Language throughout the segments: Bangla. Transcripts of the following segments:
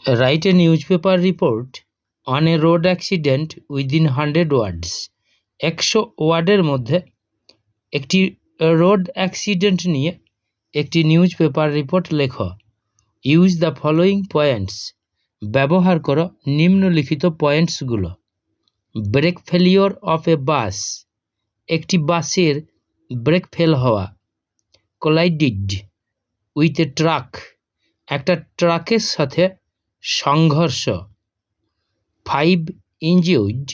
Write a newspaper report on a road accident within 100 words. 100 ওয়ার্ডের মধ্যে একটি রোড অ্যাক্সিডেন্ট নিয়ে একটি নিউজ পেপার রিপোর্ট লেখো। ইউজ দ্য ফলোয়িং পয়েন্টস, ব্যবহার করো নিম্নলিখিত পয়েন্টসগুলো। ব্রেক ফেলিওর অফ এ বাস, একটি বাসের ব্রেক ফেল হওয়া। কোলাইডেড উইথ এ ট্রাক, একটা ট্রাকের সাথে সংঘর্ষ। 5 injured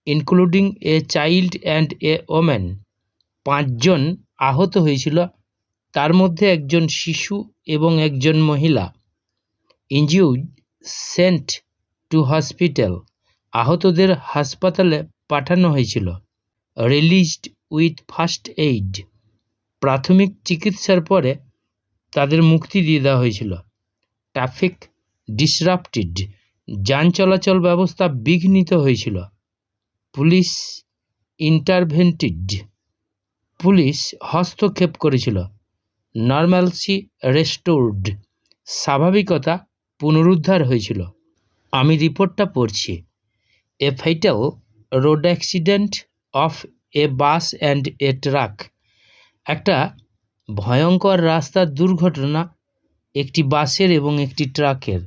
including a child and a woman, 5 জন আহত হয়েছিল, তার মধ্যে একজন শিশু এবং একজন মহিলা। ইনজিউর্ড সেন্ট টু হসপিটাল, আহতদের হাসপাতালে পাঠানো হয়েছিল। রিলিজড উইথ ফার্স্ট এইড, প্রাথমিক চিকিৎসার পরে তাদের মুক্তি দিয়ে দেওয়া হয়েছিল। ট্রাফিক ডিসরাপ্টেড, যান চলাচল ব্যবস্থা বিঘ্নিত হয়েছিল। পুলিশ ইন্টারভেন্টেড, পুলিশ হস্তক্ষেপ করেছিল। নর্মালসি রেস্টোরড, স্বাভাবিকতা পুনরুদ্ধার হয়েছিল। আমি রিপোর্টটা পড়ছি। A fatal road accident of a bus and a truck, একটা ভয়ঙ্কর রাস্তার দুর্ঘটনা একটি বাসের এবং একটি ট্রাকের।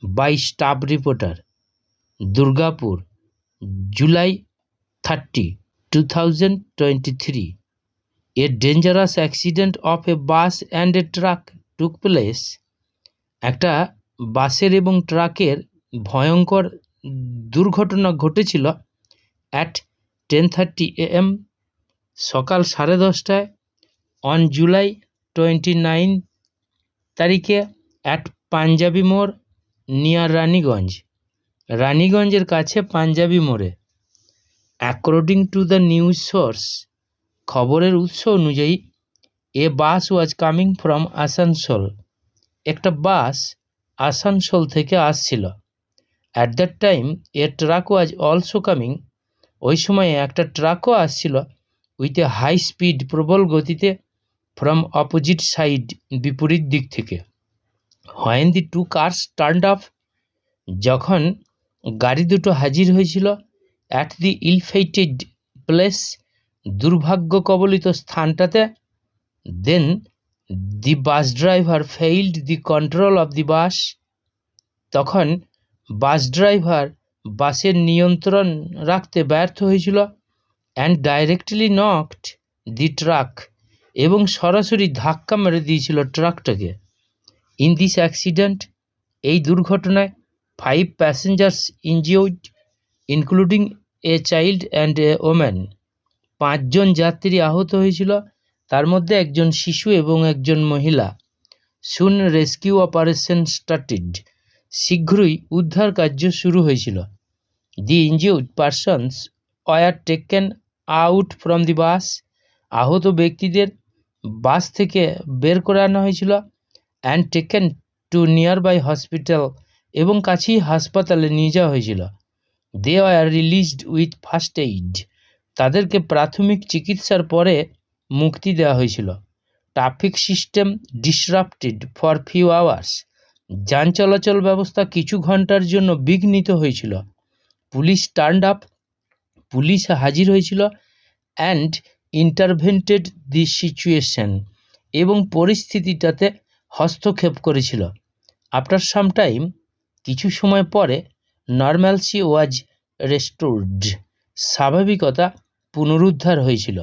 By staff reporter, Durgapur, July 30, 2023। A dangerous accident of a bus and a truck took place, একটা বাসের এবং ট্রাকের ভয়ঙ্কর দুর্ঘটনা ঘটেছিল অ্যাট 10:30 AM, সকাল 10:30টায়, অন জুলাই 29 তারিখে অ্যাট পাঞ্জাবি মোড় নিয়ার রানীগঞ্জ, রানীগঞ্জের কাছে পাঞ্জাবি মোড়ে। According to the news source, খবরের উৎস অনুযায়ী, এ বাস ওয়াজ কামিং ফ্রম আসানসোল, একটা বাস আসানসোল থেকে আসছিল। At that time A truck was also coming, ওই সময়ে একটা ট্রাকও আসছিল উইথ এ হাই স্পিড, প্রবল গতিতে, ফ্রম অপোজিট সাইড, বিপরীত দিক থেকে। When the two cars turned up, যখন গাড়ি দুটো হাজির হয়েছিল অ্যাট দি ইল-ফেটেড প্লেস, দুর্ভাগ্য কবলিত স্থানটাতে, then the bus driver failed the control of the bus, তখন বাস ড্রাইভার বাসের নিয়ন্ত্রণ রাখতে ব্যর্থ হয়েছিল। And directly knocked the truck, এবং সরাসরি ধাক্কা মেরে দিয়েছিল ট্রাকটাকে। ইন দিস অ্যাক্সিডেন্ট, এই দুর্ঘটনায় 5 passengers injured including a child and a woman, 5 জন যাত্রী আহত হয়েছিল, তার মধ্যে একজন শিশু এবং একজন মহিলা। সুন রেস্কিউ অপারেশন স্টার্টেড, শীঘ্রই উদ্ধার কার্য শুরু হয়েছিল। The injured persons were taken out from the bus, আহত ব্যক্তিদের বাস থেকে বের করে আনা হয়েছিল। And taken to nearby hospital, এবং কাছেই হাসপাতালে নিয়ে যাওয়া হয়েছিল। They were released with first aid, তাদেরকে প্রাথমিক চিকিৎসার পরে মুক্তি দেওয়া হয়েছিল। Traffic system disrupted for few hours, যান চলাচল ব্যবস্থা কিছু ঘন্টার জন্য বিঘ্নিত হয়েছিল। পুলিশ টার্নড আপ, পুলিশ হাজির হয়েছিল। অ্যান্ড ইন্টারভেন্টেড দি সিচুয়েশন, এবং পরিস্থিতিটাতে হস্তক্ষেপ করেছিল। আফটার সাম টাইম, কিছু সময় পরে, নর্মালসি ওয়াজ রেস্টোরড, স্বাভাবিকতা পুনরুদ্ধার হয়েছিল।